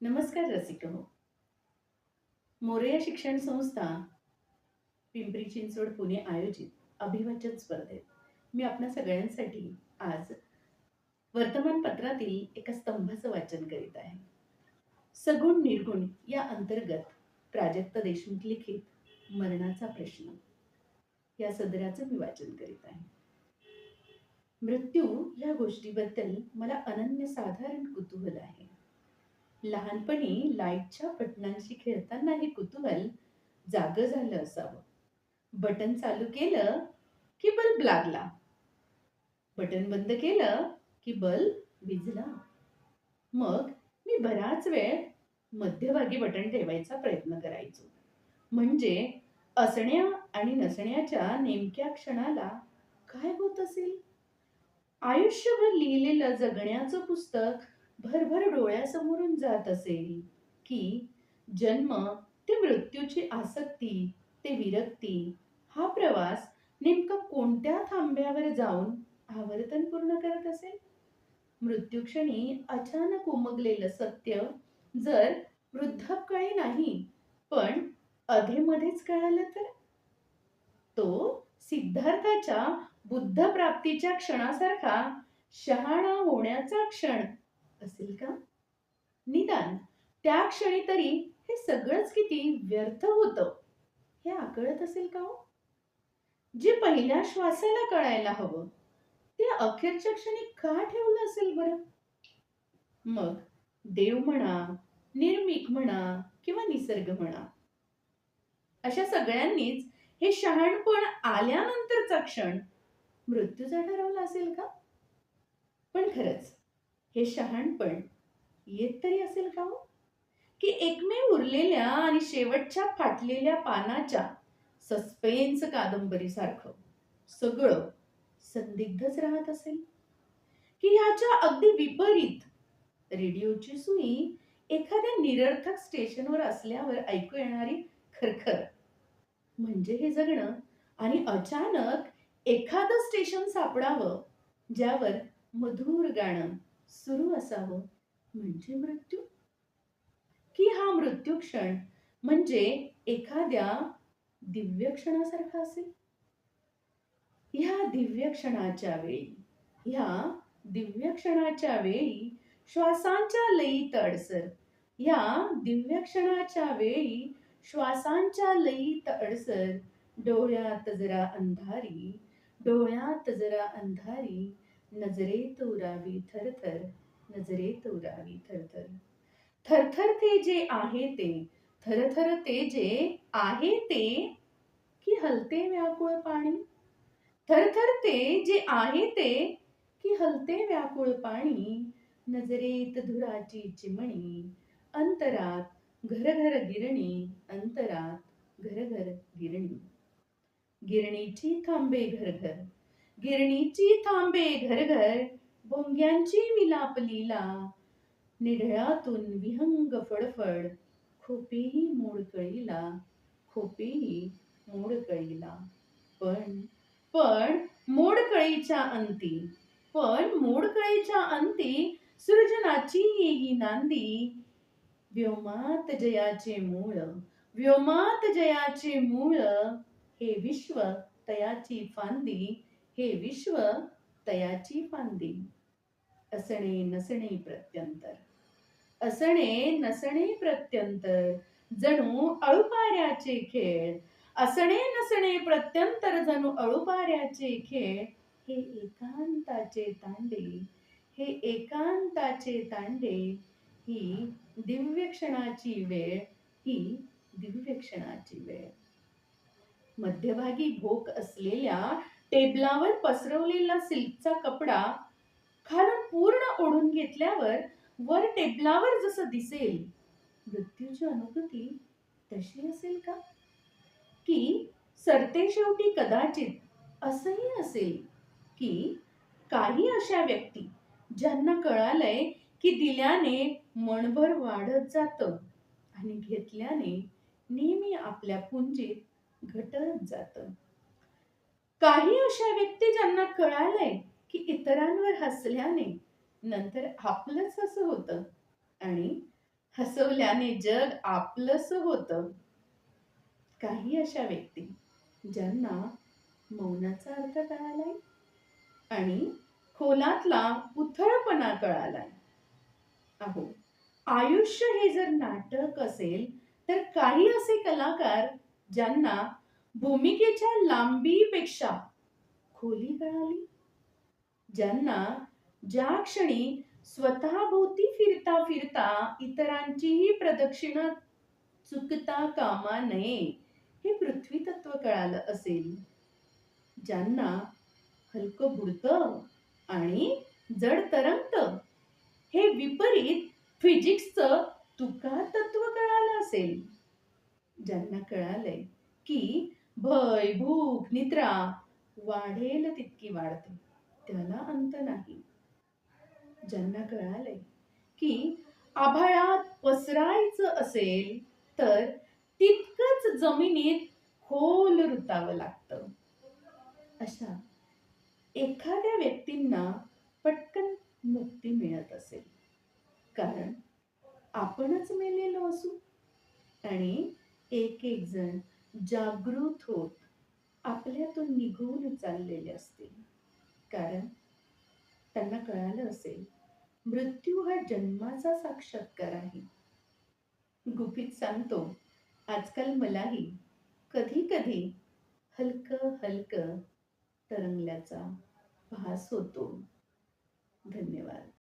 नमस्कार रसिकहो. मोरया शिक्षण संस्था पिंपरी चिंचवड पुणे आयोजित अभिवाचन स्पर्धेत मी आपणा सगळ्यांसाठी आज वर्तमानपत्रातील एका स्तंभाचं वाचन करीत आहे. सगुण निर्गुण या अंतर्गत प्राजक्त देशमुख लिखित मरणाचा प्रश्न या सदराचं मी वाचन करीत आहे. मृत्यू या गोष्टीबद्दल मला अनन्यसाधारण कुतूहल आहे. लहानपणी लाईटच्या बटनांशी खेळताना हे कुतूहल जागं झालं असावं. बटन चालू केलं की बल्ब लागला. बटन बंद केलं की बल्ब विझला. मग मी बराच वेळ मध्यभागी बटन ठेवायचा प्रयत्न करायचो. म्हणजे असण्या आणि नसण्याच्या नेमक्या क्षणाला काय होत असेल? आयुष्यभर लिहिलेलं जगण्याचं पुस्तक भरभर डोळ्यासमोरून जात असेल की जन्म ते मृत्यूची आसक्ती ते विरक्ती हा प्रवास नेमका कोणत्या थांब्यावर जाऊन आवर्तन पूर्ण करत असेल? मृत्यूक्षणी अचानक उमगलेलं सत्य जर वृद्धापकाळी नाही पण अधेमध्येच कळालं तर? तो सिद्धार्थाच्या बुद्ध प्राप्तीच्या क्षणासारखा शहाणा होण्याचा क्षण असेल का? निदान त्या क्षणी तरी हे सगळंच किती व्यर्थ होतं हे आकळत असेल का हो? जे पहिल्या श्वासाला कळायला हवं ते अखेरच्या क्षणी का ठेवलं असेल बरं? मग देव म्हणा, निर्मिक म्हणा किंवा निसर्ग म्हणा, अशा सगळ्यांनीच हे शहाणपण आल्यानंतरचा क्षण मृत्यूचा ठरवला असेल का? पण खरंच हे शहाणपण येत तरी असेल का हो? की एकमेव उरलेल्या आणि शेवटच्या फाटलेल्या पानाच्या सस्पेन्स कादंबरीसारखं सगळं संदिग्धच राहत असेल? की ह्याच्या अगदी विपरीत रेडिओची सुई एखाद्या निरर्थक स्टेशनवर असल्यावर ऐकू येणारी खरखर म्हणजे हे जगणं आणि अचानक एखादं स्टेशन सापडावं ज्यावर मधुर गाणं सुरू असावं म्हणजे मृत्यू? की हा मृत्यू क्षण म्हणजे एखाद्या दिव्य क्षणासारखा असेल? ह्या दिव्य क्षणाच्या वेळी श्वासांच्या लयीत अडसर, ह्या दिव्य क्षणाच्या वेळी श्वासांच्या लयीत अडसर, डोळ्यात जरा अंधारी, डोळ्यात जरा अंधारी, नजरेत उरावी थरथर, नजरेत उरावी थरथर. थरथर ते जे आहे ते, थरथर ते जे आहे ते, की हलते व्याकुळ पाणी? थरथर ते जे आहे ते, की हलते व्याकुळ पाणी, नजरेत धुराची चिमणी, अंतरात घरघर गिरणी, अंतरात घरघर गिरणी. गिरणीची थांबे घरघर, गिरणीची थांबे घरघर, भोंग्यांची विलाप लीला, निढळातून विहंग फडफड, खोपेही मोडकळीला, खोपेही मोडकळीला. पण मोडकळीच्या अंती, पण मोडकळीच्या अंती सृजनाची येई नांदी. व्योमात जयाचे मूळ, व्योमात जयाचे मूळ, हे विश्व तयाची फांदी, हे विश्व तयाची फांदी. असणे नसणे प्रत्यंतर, असणे नसणे प्रत्यंतर, जणू अळूपाऱ्याचे खेळ. असणे नसणे प्रत्यंतर जणू अळूपाऱ्याचे खेळ. हे एकांताचे तांडे, हे एकांताचे तांडे, ही दिव्य क्षणाची वेळ, ही दिव्य क्षणाची वेळ. मध्यभागी भोक असलेल्या टेबलावर पसरवलेला सिल्कचा कपडा खालून पूर्ण ओढून घेतल्यावर वर टेबलावर जसं दिसेल मृत्यूची अनुभूती तशी असेल का? की सरते शेवटी कदाचित असंही असेल की काही अशा व्यक्ती ज्यांना कळालंय की दिल्याने मनभर वाढत जातं आणि घेतल्याने नेहमी आपल्या पुंजीत घटत जातं. काही अशा व्यक्ती ज्यांना कळालंय की इतरांवर हसल्याने नंतर आपलंच असं होतं आणि हसवल्याने जग आपलंसं होतं. काही अशा व्यक्ती ज्यांना मौनाचा अर्थ कळालाय आणि खोलातला उथळपणा कळालाय. अहो, आयुष्य हे जर नाटक असेल, तर काही असे कलाकार ज्यांना भूमिकेच्या लांबीपेक्षा खोली कळाली, ज्यांना ज्या क्षणी स्वतःभोवती फिरता फिरता इतरांचीही प्रदक्षिणा चुकता कामा नये हे पृथ्वी तत्व कळालं असेल, ज्यांना हलकं बुडतं आणि जड तरंगतं हे विपरीत फिजिक्सचं तुका तत्व कळालं असेल, ज्यांना कळालंय की भय, भूक, निद्रा वाढेल तितकी वाढते, त्याला अंत नाही, ज्यांना कळालंय की आभाळात पसरायचं असेल तर तितकंच जमिनीत खोल रुतावं लागतं. अशा एखाद्या व्यक्तींना पटकन मुक्ती मिळत असेल, कारण आपणच मेलेलो असू आणि एक एक जण जागृत होत आपल्यातून निघून चाललेले असतील, कारण त्यांना कळालं असेल मृत्यू हा जन्माचा साक्षात्कार आहे. गुपित सांगतो, आजकाल मलाही कधी कधी हलकं हलकं तरंगल्याचा भास होतो. धन्यवाद.